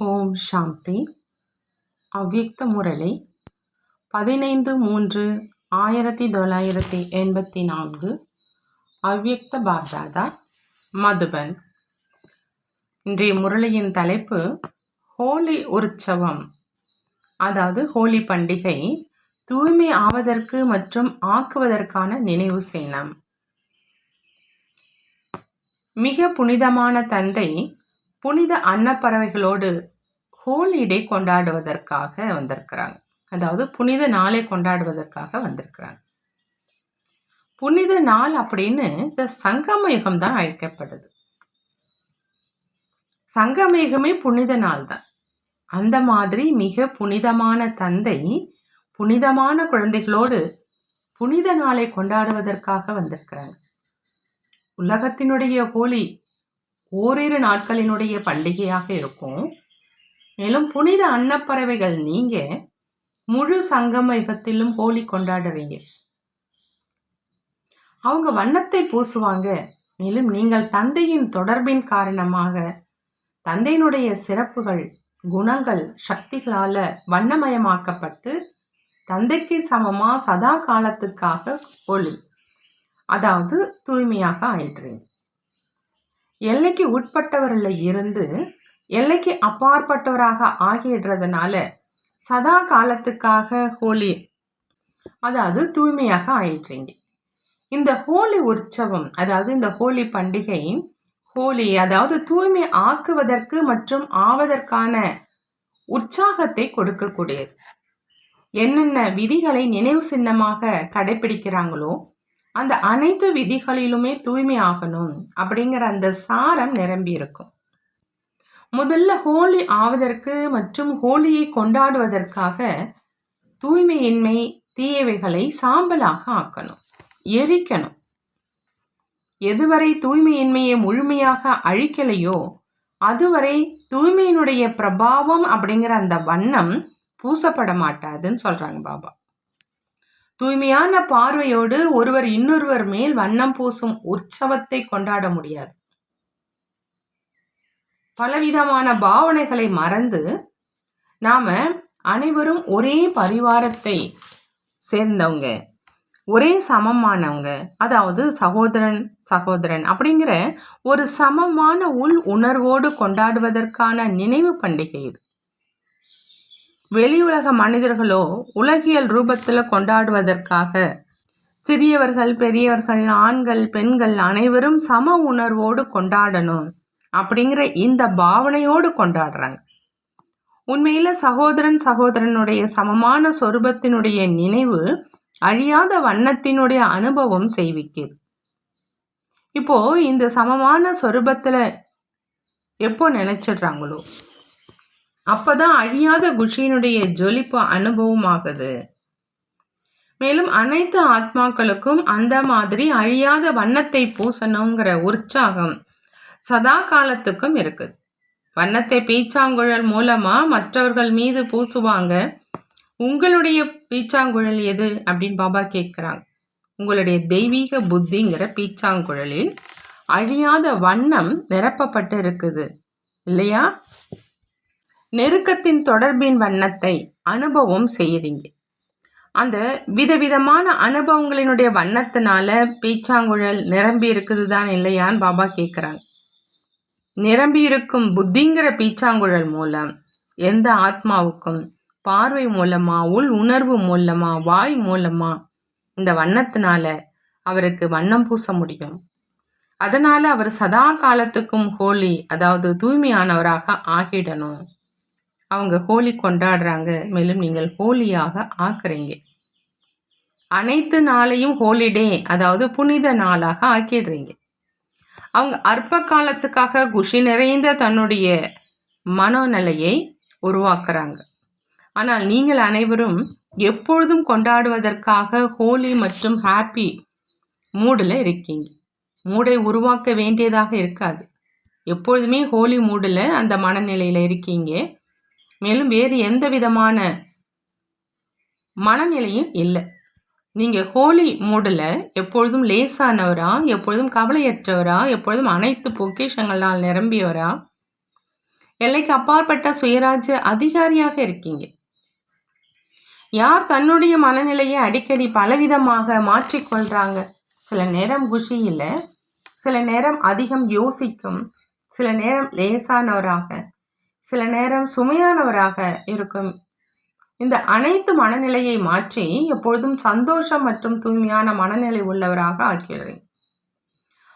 ஓம் சாந்தி. அவ்யக்த முரளி 15-3-1984. அவ்யக்த பாப்தாதா, மதுபன். இன்றைய முரளியின் தலைப்பு ஹோலி உற்சவம், அதாவது ஹோலி பண்டிகை தூய்மை ஆவதற்கு மற்றும் ஆக்குவதற்கான நினைவு சின்னம். மிக புனிதமான தந்தை புனித அன்னப்பறவைகளோடு ஹோலி டே கொண்டாடுவதற்காக வந்திருக்கிறாங்க. அதாவது புனித நாளை கொண்டாடுவதற்காக வந்திருக்கிறாங்க. புனித நாள் அப்படின்னு இந்த சங்கம யுகம் தான் அழைக்கப்படுது. சங்கம யுகமே புனித நாள் தான். அந்த மாதிரி மிக புனிதமான தந்தை புனிதமான குழந்தைகளோடு புனித நாளை கொண்டாடுவதற்காக வந்திருக்கிறாங்க. உலகத்தினுடைய ஹோலி ஓரிரு நாட்களினுடைய பண்டிகையாக இருக்கும். மேலும் புனித அன்னப்பறவைகள் நீங்க முழு சங்கம யுகத்திலும் ஹோலி கொண்டாடுறீங்க. அவங்க வண்ணத்தை பூசுவாங்க. மேலும் நீங்கள் தந்தையின் தொடர்பின் காரணமாக தந்தையினுடைய சிறப்புகள், குணங்கள், சக்திகளால வண்ணமயமாக்கப்பட்டு தந்தைக்கு சமமா சதா காலத்துக்காக ஹோலி, அதாவது தூய்மையாக ஆயிடுறீங்க. எல்லைக்கு உட்பட்டவர்ல இருந்து எல்லைக்கு அப்பாற்பட்டவராக ஆகிடுறதுனால சதா காலத்துக்காக ஹோலி, அதாவது தூய்மையாக ஆயிடுறீங்க. இந்த ஹோலி உற்சவம், அதாவது இந்த ஹோலி பண்டிகை, ஹோலி அதாவது தூய்மை ஆக்குவதற்கு மற்றும் ஆவதற்கான உற்சாகத்தை கொடுக்கக்கூடியது. என்னென்ன விதிகளை நினைவு சின்னமாக கடைபிடிக்கிறாங்களோ அந்த அனைத்து விதிகளிலுமே தூய்மை ஆகணும் அப்படிங்கிற அந்த சாரம் நிரம்பி இருக்கும். முதல்ல ஹோலி ஆவதற்கு மற்றும் ஹோலியை கொண்டாடுவதற்காக தூய்மையின்மை, தீயவைகளை சாம்பலாக ஆக்கணும், எரிக்கணும். எதுவரை தூய்மையின்மையை முழுமையாக அழிக்கலையோ அதுவரை தூய்மையினுடைய பிரபாவம் அப்படிங்கிற அந்த வண்ணம் பூசப்பட மாட்டாதுன்னு சொல்றாங்க பாபா. தூய்மையான பார்வையோடு ஒருவர் இன்னொருவர் மேல் வண்ணம் பூசும் உற்சவத்தை கொண்டாட முடியாது. பலவிதமான பாவனைகளை மறந்து நாம அனைவரும் ஒரே பரிவாரத்தை சேர்ந்தவங்க, ஒரே சமமானவங்க, அதாவது சகோதரன் சகோதரன் அப்படிங்கிற ஒரு சமமான உள் உணர்வோடு கொண்டாடுவதற்கான நினைவு பண்டிகை இது. வெளி உலக மனிதர்களோ உலகியல் ரூபத்தில் கொண்டாடுவதற்காக சிறியவர்கள், பெரியவர்கள், ஆண்கள், பெண்கள் அனைவரும் சம உணர்வோடு கொண்டாடணும் அப்படிங்கிற இந்த பாவனையோடு கொண்டாடுறாங்க. உண்மையில சகோதரன் சகோதரனுடைய சமமான சொரூபத்தினுடைய நினைவு அழியாத வண்ணத்தினுடைய அனுபவம் செய்விக்குது. இப்போ இந்த சமமான சொரூபத்துல எப்போ நினைச்சிடுறாங்களோ அப்பதான் அழியாத குஷியினுடைய ஜொலிப்பு அனுபவம் ஆகுது. மேலும் அனைத்து ஆத்மாக்களுக்கும் அந்த மாதிரி அழியாத வண்ணத்தை பூசணுங்கிற உற்சாகம் சதா காலத்துக்கும் இருக்குது. வண்ணத்தை பீச்சாங்குழல் மூலமா மற்றவர்கள் மீது பூசுவாங்க. உங்களுடைய பீச்சாங்குழல் எது அப்படின்னு பாபா கேட்குறாங்க. உங்களுடைய தெய்வீக புத்திங்கிற பீச்சாங்குழலில் அழியாத வண்ணம் நிரப்பப்பட்டு இருக்குது இல்லையா? நெருக்கத்தின் தொடர்பின் வண்ணத்தை அனுபவம் செய்யறீங்க. அந்த விதவிதமான அனுபவங்களினுடைய வண்ணத்தினால பீச்சாங்குழல் நிரம்பி இருக்குது தான் இல்லையான்னு பாபா கேட்குறாங்க. நிரம்பி இருக்கும் புத்திங்கிற பீச்சாங்குழல் மூலம் எந்த ஆத்மாவுக்கும் பார்வை மூலமா, உள் உணர்வு மூலமா, வாய் மூலமா இந்த வண்ணத்தினால அவருக்கு வண்ணம் பூச முடியும். அதனால அவர் சதா காலத்துக்கும் ஹோலி, அதாவது தூய்மையானவராக ஆகிடணும். அவங்க ஹோலி கொண்டாடுறாங்க. மேலும் நீங்கள் ஹோலியாக ஆக்குறீங்க. அனைத்து நாளையும் ஹோலிடே, அதாவது புனித நாளாக ஆக்கிடுறீங்க. அவங்க அற்ப காலத்துக்காக குஷி நிறைந்த தன்னுடைய மனோநிலையை உருவாக்குறாங்க. ஆனால் நீங்கள் அனைவரும் எப்பொழுதும் கொண்டாடுவதற்காக ஹோலி மற்றும் ஹாப்பி மூடில் இருக்கீங்க. மூடை உருவாக்க வேண்டியதாக இருக்காது. எப்பொழுதுமே ஹோலி மூடில் அந்த மனநிலையில் இருக்கீங்க. மேலும் வேறு எந்த விதமான மனநிலையும் இல்லை. நீங்கள் ஹோலி மூடில் எப்பொழுதும் லேசானவரா, எப்பொழுதும் கவலையற்றவரா, எப்பொழுதும் அனைத்து பொக்கிஷங்களால் நிரம்பியவரா, எல்லைக்கு அப்பாற்பட்ட சுயராஜ்ய அதிகாரியாக இருக்கீங்க. யார் தன்னுடைய மனநிலையை அடிக்கடி பலவிதமாக மாற்றிக்கொள்றாங்க. சில நேரம் குஷியில், சில நேரம் அதிகம் யோசிக்கும், சில நேரம் லேசானவராக, சில நேரம் சுமையானவராக இருக்கும். இந்த அனைத்து மனநிலையை மாற்றி எப்பொழுதும் சந்தோஷம் மற்றும் தூய்மையான மனநிலை உள்ளவராக ஆக்கிடுறீங்க.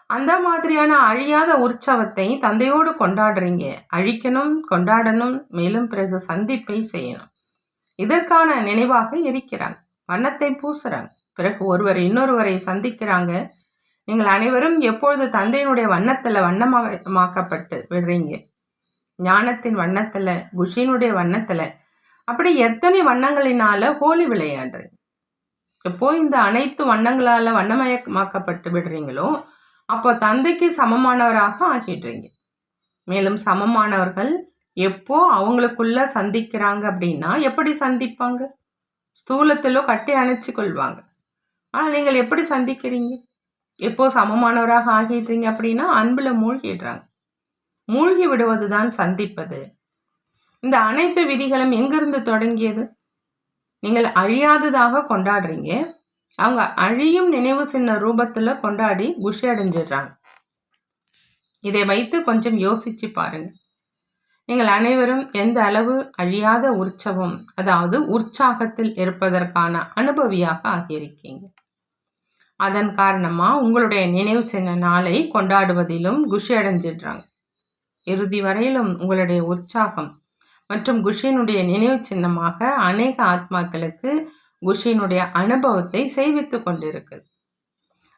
அந்த மாதிரியான அழியாத உற்சவத்தை தந்தையோடு கொண்டாடுறீங்க. அழிக்கணும், கொண்டாடணும், மேலும் பிறகு சந்திப்பை செய்யணும். இதற்கான நினைவாக இருக்கிறாங்க. வண்ணத்தை பூசுறாங்க. பிறகு ஒருவர் இன்னொருவரை சந்திக்கிறாங்க. நீங்கள் அனைவரும் எப்பொழுது தந்தையினுடைய வண்ணத்தில் வண்ணமாக்கப்பட்டு விடுறீங்க. ஞானத்தின் வண்ணத்தில், குஷியினுடைய வண்ணத்தில், அப்படி எத்தனை வண்ணங்களினால ஹோலி விளையாடுறீங்க. எப்போ இந்த அனைத்து வண்ணங்களால் வண்ணமயமாக்கப்பட்டு விடுறீங்களோ அப்போ தந்தைக்கு சமமானவராக ஆகிடுறீங்க. மேலும் சமமானவர்கள் எப்போ அவங்களுக்குள்ள சந்திக்கிறாங்க அப்படின்னா எப்படி சந்திப்பாங்க? ஸ்தூலத்திலோ கட்டி அணைச்சு கொள்வாங்க. ஆனால் நீங்கள் எப்படி சந்திக்கிறீங்க? எப்போ சமமானவராக ஆகிடுறீங்க அப்படின்னா அன்பில் மூழ்கிடுறாங்க. மூழ்கி விடுவது தான் சந்திப்பது. இந்த அனைத்து விதிகளும் எங்கிருந்து தொடங்கியது? நீங்கள் அழியாததாக கொண்டாடுறீங்க. அவங்க அழியும் நினைவு சின்ன ரூபத்தில் கொண்டாடி குஷி அடைஞ்சிடுறாங்க. இதை வைத்து கொஞ்சம் யோசிச்சு பாருங்க. நீங்கள் அனைவரும் எந்த அளவு அழியாத உற்சவம், அதாவது உற்சாகத்தில் இருப்பதற்கான அனுபவியாக ஆகியிருக்கீங்க. அதன் காரணமா உங்களுடைய நினைவு சின்ன நாளை கொண்டாடுவதிலும் குஷி அடைஞ்சிடுறாங்க. இறுதி வரையிலும் உங்களுடைய உற்சாகம் மற்றும் குஷியினுடைய நினைவு சின்னமாக அநேக ஆத்மாக்களுக்கு குஷியினுடைய அனுபவத்தை செய்வித்து கொண்டிருக்குது.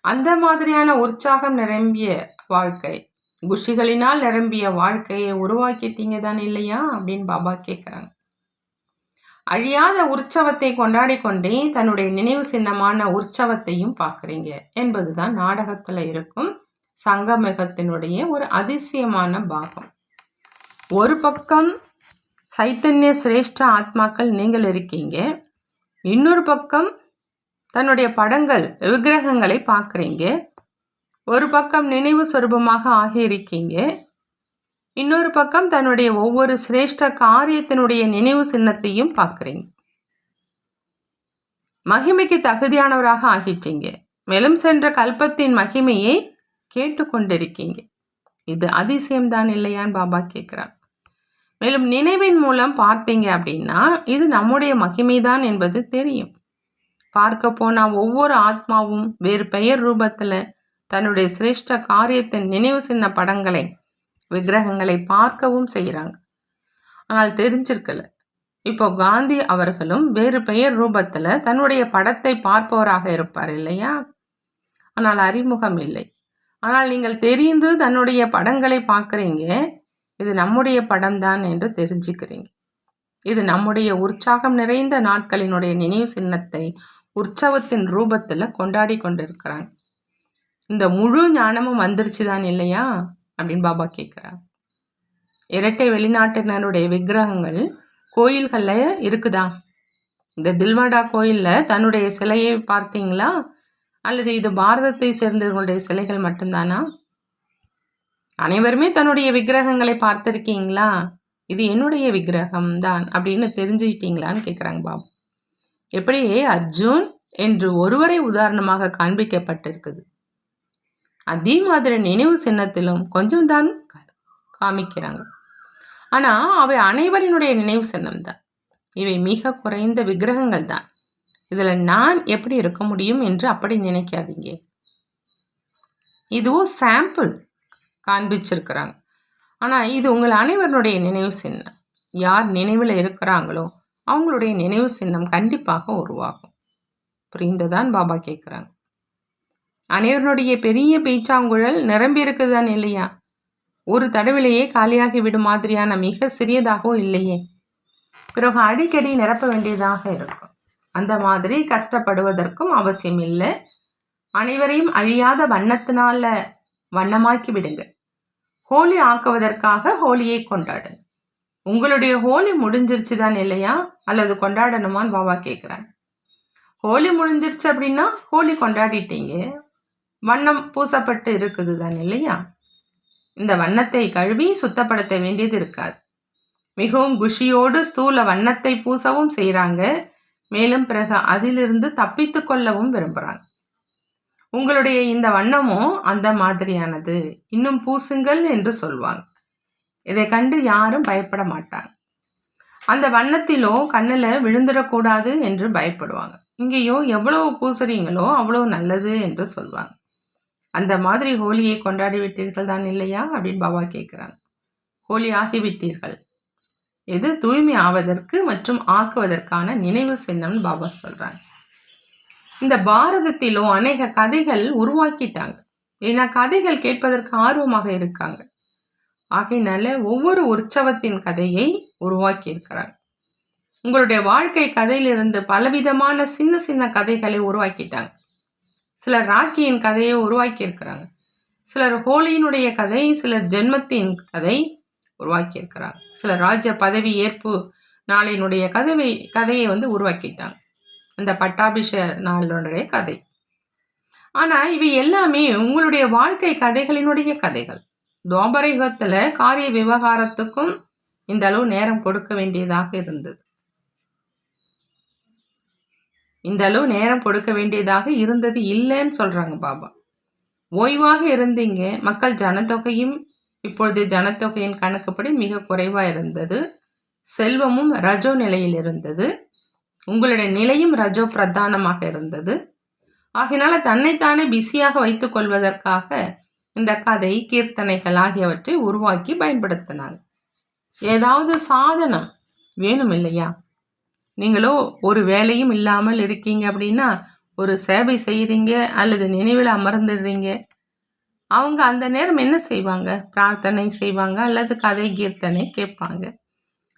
அந்த மாதிரியான உற்சாகம் நிரம்பிய வாழ்க்கை, குஷிகளினால் நிரம்பிய வாழ்க்கையை உருவாக்கிட்டீங்க தான் இல்லையா அப்படின்னு பாபா கேட்குறாங்க. அழியாத உற்சவத்தை கொண்டாடி கொண்டே தன்னுடைய நினைவு சின்னமான உற்சவத்தையும் பார்க்குறீங்க என்பதுதான் நாடகத்தில் இருக்கும் சங்கமிகத்தினுடைய ஒரு அதிசயமான பாகம். ஒரு பக்கம் சைத்தன்ய சிரேஷ்ட ஆத்மாக்கள் நீங்கள் இருக்கீங்க, இன்னொரு பக்கம் தன்னுடைய படங்கள் விக்கிரகங்களை பார்க்குறீங்க. ஒரு பக்கம் நினைவு சொரூபமாக ஆகியிருக்கீங்க, இன்னொரு பக்கம் தன்னுடைய ஒவ்வொரு சிரேஷ்ட காரியத்தினுடைய நினைவு சின்னத்தையும் பார்க்குறீங்க. மகிமைக்கு தகுதியானவராக ஆகிட்டீங்க. மேலும் சென்ற கல்பத்தின் மகிமையை கேட்டுக்கொண்டிருக்கீங்க. இது அதிசயம்தான் இல்லையான்னு பாபா கேட்குறார். மேலும் நினைவின் மூலம் பார்த்தீங்க அப்படின்னா இது நம்முடைய மகிமைதான் என்பது தெரியும். பார்க்க போனால் ஒவ்வொரு ஆத்மாவும் வேறு பெயர் ரூபத்தில் தன்னுடைய சிரேஷ்ட காரியத்தின் நினைவு சின்ன படங்களை விக்கிரகங்களை பார்க்கவும் செய்கிறாங்க. ஆனால் தெரிஞ்சிருக்கல. இப்போ காந்தி அவர்களும் வேறு பெயர் ரூபத்தில் தன்னுடைய படத்தை பார்ப்பவராக இருப்பார் இல்லையா? ஆனால் அறிமுகம் இல்லை. ஆனால் நீங்கள் தெரிந்து தன்னுடைய படங்களை பார்க்குறீங்க. இது நம்முடைய படம்தான் என்று தெரிஞ்சுக்கிறீங்க. இது நம்முடைய உற்சாகம் நிறைந்த நாட்களினுடைய நினைவு சின்னத்தை உற்சவத்தின் ரூபத்தில் கொண்டாடி கொண்டிருக்கிறாங்க. இந்த முழு ஞானமும் வந்துருச்சு தான் இல்லையா அப்படின்னு பாபா கேட்குறார். இரட்டை வெளிநாட்டினருடைய விக்கிரகங்கள் கோயில்களில் இருக்குதா? இந்த தில்வாடா கோயிலில் தன்னுடைய சிலையை பார்த்தீங்களா? அல்லது இது பாரதத்தை சேர்ந்தவர்களுடைய சிலைகள் மட்டும்தானா? அனைவருமே தன்னுடைய விக்கிரகங்களை பார்த்துருக்கீங்களா? இது என்னுடைய விக்கிரகம் தான் அப்படின்னு தெரிஞ்சுக்கிட்டீங்களான்னு கேட்குறாங்க பாபா. எப்படி அர்ஜுன் என்று ஒருவரை உதாரணமாக காண்பிக்கப்பட்டிருக்குது, அதே மாதிரி நினைவு சின்னத்திலும் கொஞ்சம் தான் காமிக்கிறாங்க. ஆனால் அவை அனைவரினுடைய நினைவு சின்னம் தான். இவை மிக குறைந்த விக்கிரகங்கள் தான். இதில் நான் எப்படி இருக்க முடியும் என்று அப்படி நினைக்காதீங்க. இதுவும் சாம்பிள் காண்பிச்சிருக்கிறாங்க. ஆனால் இது உங்கள் அனைவருடைய நினைவு சின்னம். யார் நினைவில் இருக்கிறாங்களோ அவங்களுடைய நினைவு சின்னம் கண்டிப்பாக உருவாகும். புரிந்ததான் பாபா கேட்குறாங்க. அனைவருடைய பெரிய பீச்சாங்குழல் நிரம்பி இருக்குதான் இல்லையா? ஒரு தடவிலேயே காலியாகி விடும் மாதிரியான மிக சிறியதாகவும் இல்லையே. பிறகு அடிக்கடி நிரப்ப வேண்டியதாக இருக்கும். அந்த மாதிரி கஷ்டப்படுவதற்கும் அவசியம் இல்லை. அனைவரையும் அழியாத வண்ணத்தினால வண்ணமாக்கி விடுங்க. ஹோலி ஆக்குவதற்காக ஹோலியை கொண்டாடுங்க. உங்களுடைய ஹோலி முடிஞ்சிருச்சு தான் இல்லையா? அல்லது கொண்டாடணுமான்னு பாபா கேட்குறாங்க. ஹோலி முடிஞ்சிருச்சு அப்படின்னா ஹோலி கொண்டாடிட்டீங்க, வண்ணம் பூசப்பட்டு இருக்குது தான் இல்லையா? இந்த வண்ணத்தை கழுவி சுத்தப்படுத்த வேண்டியது இருக்காது. மிகவும் குஷியோடு ஸ்தூல வண்ணத்தை பூசவும் செய்கிறாங்க. மேலும் பிறகு அதிலிருந்து தப்பித்து கொள்ளவும் விரும்புகிறாங்க. உங்களுடைய இந்த வண்ணமும் அந்த மாதிரியானது, இன்னும் பூசுங்கள் என்று சொல்லுவாங்க. இதை கண்டு யாரும் பயப்பட மாட்டாங்க. அந்த வண்ணத்திலோ கண்ணில் விழுந்துடக்கூடாது என்று பயப்படுவாங்க. இங்கேயோ எவ்வளவு பூசுறீங்களோ அவ்வளோ நல்லது என்று சொல்லுவாங்க. அந்த மாதிரி ஹோலியை கொண்டாடி விட்டீர்கள் தான் இல்லையா அப்படின்னு பாபா கேட்குறாங்க. ஹோலி ஆகிவிட்டீர்கள். இது தூய்மை ஆவதற்கு மற்றும் ஆக்குவதற்கான நினைவு சின்னம்னு பாபா சொல்றாங்க. இந்த பாரதத்திலும் அநேக கதைகள் உருவாக்கிட்டாங்க. ஏன்னா கதைகள் கேட்பதற்கு ஆர்வமாக இருக்காங்க. ஆகையினால ஒவ்வொரு உற்சவத்தின் கதையை உருவாக்கி இருக்கிறாங்க. உங்களுடைய வாழ்க்கை கதையிலிருந்து பலவிதமான சின்ன சின்ன கதைகளை உருவாக்கிட்டாங்க. சிலர் ராக்கியின் கதையை உருவாக்கி இருக்கிறாங்க. சிலர் ஹோலியினுடைய கதை, சிலர் ஜென்மத்தின் கதை உருவாக்கி இருக்கிறாங்க. சிலர் ராஜ்ய பதவி ஏற்பு நாளினுடைய கதையை உருவாக்கிட்டாங்க. அந்த பட்டாபிஷேக நாளுடைய கதை. ஆனால் இவை எல்லாமே உங்களுடைய வாழ்க்கை கதைகளினுடைய கதைகள். துவாபர யுகத்தில் காரிய விவகாரத்துக்கும் இந்த அளவு நேரம் கொடுக்க வேண்டியதாக இருந்தது. இந்த அளவு நேரம் கொடுக்க வேண்டியதாக இருந்தது இல்லைன்னு சொல்றாங்க பாபா. ஓய்வாக இருந்தீங்க. மக்கள் ஜனத்தொகையும் இப்பொழுது ஜனத்தொகையின் கணக்குப்படி மிக குறைவாக இருந்தது. செல்வமும் ரஜோ நிலையில் இருந்தது. உங்களுடைய நிலையும் ரஜோ பிரதானமாக இருந்தது. ஆகினால தன்னைத்தானே பிஸியாக வைத்துக் கொள்வதற்காக இந்த கதை, கீர்த்தனைகள் ஆகியவற்றை உருவாக்கி பயன்படுத்தினாங்க. ஏதாவது சாதனம் வேணும் இல்லையா? நீங்களோ ஒரு வேலையும் இல்லாமல் இருக்கீங்க அப்படின்னா ஒரு சேவை செய்கிறீங்க அல்லது நினைவில் அமர்ந்துடுறீங்க. அவங்க அந்த நேரம் என்ன செய்வாங்க? பிரார்த்தனை செய்வாங்க அல்லது கதை கீர்த்தனை கேட்பாங்க.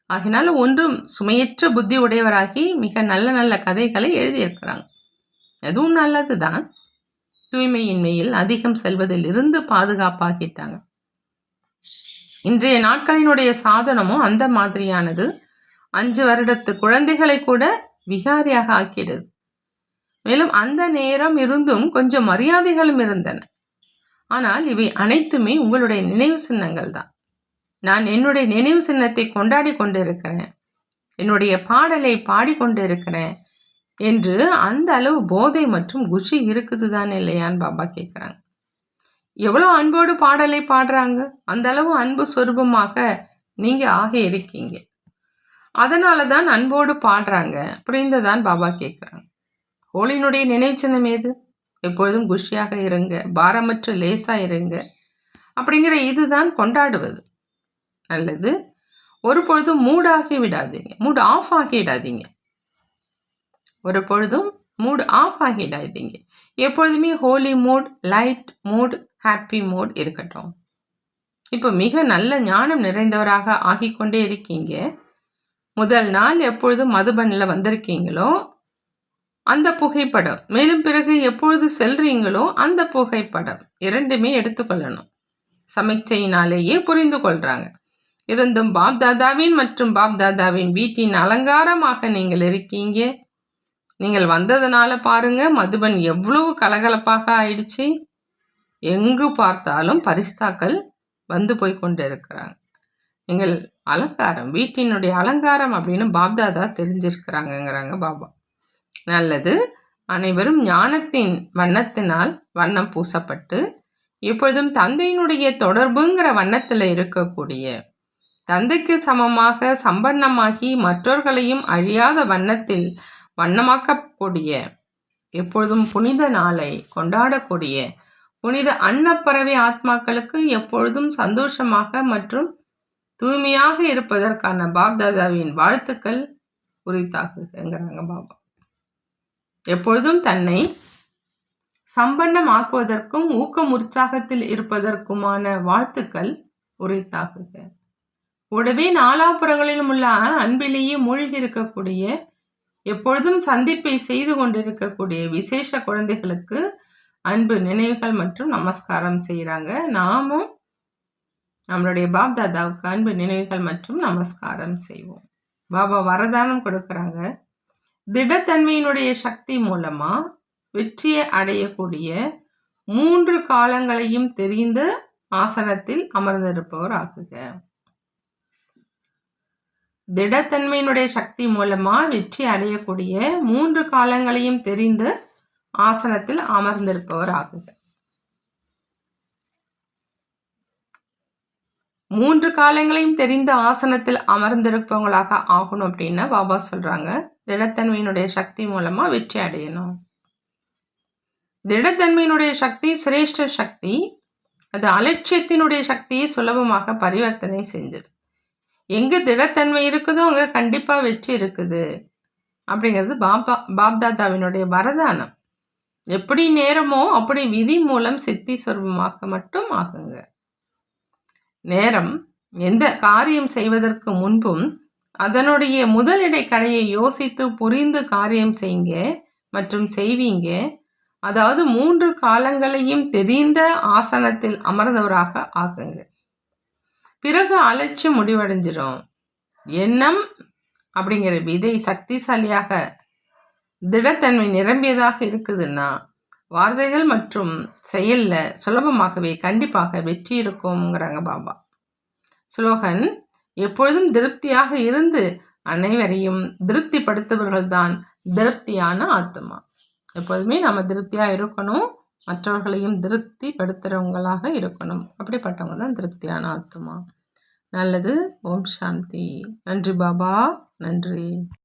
ஆகினால ஒன்றும் சுமையற்ற புத்தி உடையவராகி மிக நல்ல நல்ல கதைகளை எழுதியிருக்கிறாங்க. அதுவும் நல்லது தான். தூய்மையின்மையில் அதிகம் செல்வதில் இருந்து பாதுகாப்பாக்கிட்டாங்க. இன்றைய நாட்களினுடைய சாதனமும் அந்த மாதிரியானது. 5 வருடத்து குழந்தைகளை கூட விகாரியாக ஆக்கிடுது. மேலும் அந்த நேரம் இருந்தும் கொஞ்சம் மரியாதைகளும் இருந்தன. ஆனால் இவை அனைத்துமே உங்களுடைய நினைவு சின்னங்கள் தான். நான் என்னுடைய நினைவு சின்னத்தை கொண்டாடி கொண்டிருக்கிறேன், என்னுடைய பாடலை பாடிக்கொண்டிருக்கிறேன் என்று அந்த அளவு போதை மற்றும் குஷி இருக்குது தான் இல்லையான்னு பாபா கேட்குறாங்க. எவ்வளோ அன்போடு பாடலை பாடுறாங்க. அந்த அளவு அன்பு சொரூபமாக நீங்கள் ஆக இருக்கீங்க. அதனால தான் அன்போடு பாடுறாங்க. புரிந்ததான் பாபா கேட்குறாங்க. ஹோலியினுடைய நினைவு சின்னம் ஏது? எப்பொழுதும் குஷியாக இருங்க, பாரமற்ற லேசாக இருங்க அப்படிங்கிற இதுதான் கொண்டாடுவது. நல்லது. ஒரு பொழுதும் மூடாகி விடாதீங்க, மூட் ஆஃப் ஆகிடாதீங்க. ஒரு பொழுதும் மூட் ஆஃப் ஆகிடாதீங்க. எப்பொழுதுமே Holi mood, light mood, happy mood இருக்கட்டும். இப்போ மிக நல்ல ஞானம் நிறைந்தவராக ஆகிக்கொண்டே இருக்கீங்க. முதல் நாள் எப்பொழுது மதுபனில் வந்திருக்கீங்களோ அந்த புகைப்படம், மேலும் பிறகு எப்பொழுது செல்றீங்களோ அந்த புகைப்படம் இரண்டுமே எடுத்துக்கொள்ளணும். சமீட்சையினாலேயே புரிந்து கொள்றாங்க. இருந்தும் பாப்தாதாவின் மற்றும் பாப்தாதாவின் வீட்டின் அலங்காரமாக நீங்கள் இருக்கீங்க. நீங்கள் வந்ததுனால பாருங்க, மதுபன் எவ்வளவு கலகலப்பாக ஆயிடுச்சு. எங்கு பார்த்தாலும் பரிஸ்தாக்கள் வந்து போய் கொண்டு இருக்கிறாங்க. நீங்கள் அலங்காரம், வீட்டினுடைய அலங்காரம் அப்படின்னு பாப்தாதா தெரிஞ்சிருக்கிறாங்கங்கிறாங்க பாபா. நல்லது. அனைவரும் ஞானத்தின் வண்ணத்தினால் வண்ணம் பூசப்பட்டு எப்பொழுதும் தந்தையினுடைய தொடர்புங்கிற வண்ணத்தில் இருக்கக்கூடிய, தந்தைக்கு சமமாக சம்பன்னமாகி மற்றவர்களையும் அழியாத வண்ணத்தில் வண்ணமாக்கக்கூடிய, எப்பொழுதும் புனித நாளை கொண்டாடக்கூடிய புனித அன்னப்பறவை ஆத்மாக்களுக்கு எப்பொழுதும் சந்தோஷமாக மற்றும் தூய்மையாக இருப்பதற்கான பாப்தாதாவின் வாழ்த்துக்கள் உரித்தாக்குங்கிறாங்க பாபா. எப்பொழுதும் தன்னை சம்பன்னமாக்குவதற்கும் ஊக்கம் உற்சாகத்தில் இருப்பதற்குமான வாழ்த்துக்கள் உரித்தாக்குக. கூடவே நாலாபுறங்களிலும் உள்ள அன்பிலேயே மூழ்கி இருக்கக்கூடிய, எப்பொழுதும் சந்திப்பை செய்து கொண்டிருக்கக்கூடிய விசேஷ குழந்தைகளுக்கு அன்பு நினைவுகள் மற்றும் நமஸ்காரம் செய்கிறாங்க. நாமும் நம்மளுடைய பாப்தாதாவுக்கு அன்பு நினைவுகள் மற்றும் நமஸ்காரம் செய்வோம். பாபா வரதானம் கொடுக்குறாங்க. திடத்தன்மையினுடைய சக்தி மூலமா வெற்றியை அடையக்கூடிய 3 காலங்களையும் தெரிந்த ஆசனத்தில் அமர்ந்திருப்பவர் ஆகுக. திடத்தன்மையினுடைய சக்தி மூலமா வெற்றி அடையக்கூடிய 3 காலங்களையும் தெரிந்து ஆசனத்தில் அமர்ந்திருப்பவர் ஆகுங்க. 3 காலங்களையும் தெரிந்த ஆசனத்தில் அமர்ந்திருப்பவங்களாக ஆகணும் அப்படின்னா பாபா சொல்றாங்க, திடத்தன்மையினுடைய சக்தி மூலமா வெற்றி அடையணும். திடத்தன்மையினுடைய சக்தி சிரேஷ்ட சக்தி. அது அலட்சியத்தினுடைய சக்தியை சுலபமாக பரிவர்த்தனை செஞ்சிரு. எங்க திடத்தன்மை இருக்குதோ அங்க கண்டிப்பா வெற்றி இருக்குது அப்படிங்கிறது பாப்தாதாவினுடைய வரதானம். எப்படி நேரமோ அப்படி விதி மூலம் சித்தி சொர்பமாக மட்டும் ஆகுங்க. நேரம் எந்த காரியம் செய்வதற்கு முன்பும் அதனுடைய முதலிடை கடையை யோசித்து புரிந்து காரியம் செய்யுங்க மற்றும் செய்வீங்க. அதாவது 3 காலங்களையும் தெரிந்த ஆசனத்தில் அமர்ந்தவராக ஆகுங்க. பிறகு அலட்சியம் முடிவடைஞ்சிடும். எண்ணம் அப்படிங்கிற விதை சக்திசாலியாக திடத்தன்மை நிரம்பியதாக இருக்குதுன்னா வார்த்தைகள் மற்றும் செயல்ல சுலபமாகவே கண்டிப்பாக வெற்றி இருக்கும்ங்கிறாங்க பாபா. ஸ்லோகன்: எப்பொழுதும் திருப்தியாக இருந்து அனைவரையும் திருப்திப்படுத்துபவர்கள்தான் திருப்தியான ஆத்மா. எப்போதுமே நம்ம திருப்தியா இருக்கணும், மற்றவர்களையும் திருப்திப்படுத்துறவங்களாக இருக்கணும். அப்படிப்பட்டவங்க தான் திருப்தியான ஆத்மா. நல்லது. ஓம் சாந்தி. நன்றி பாபா. நன்றி.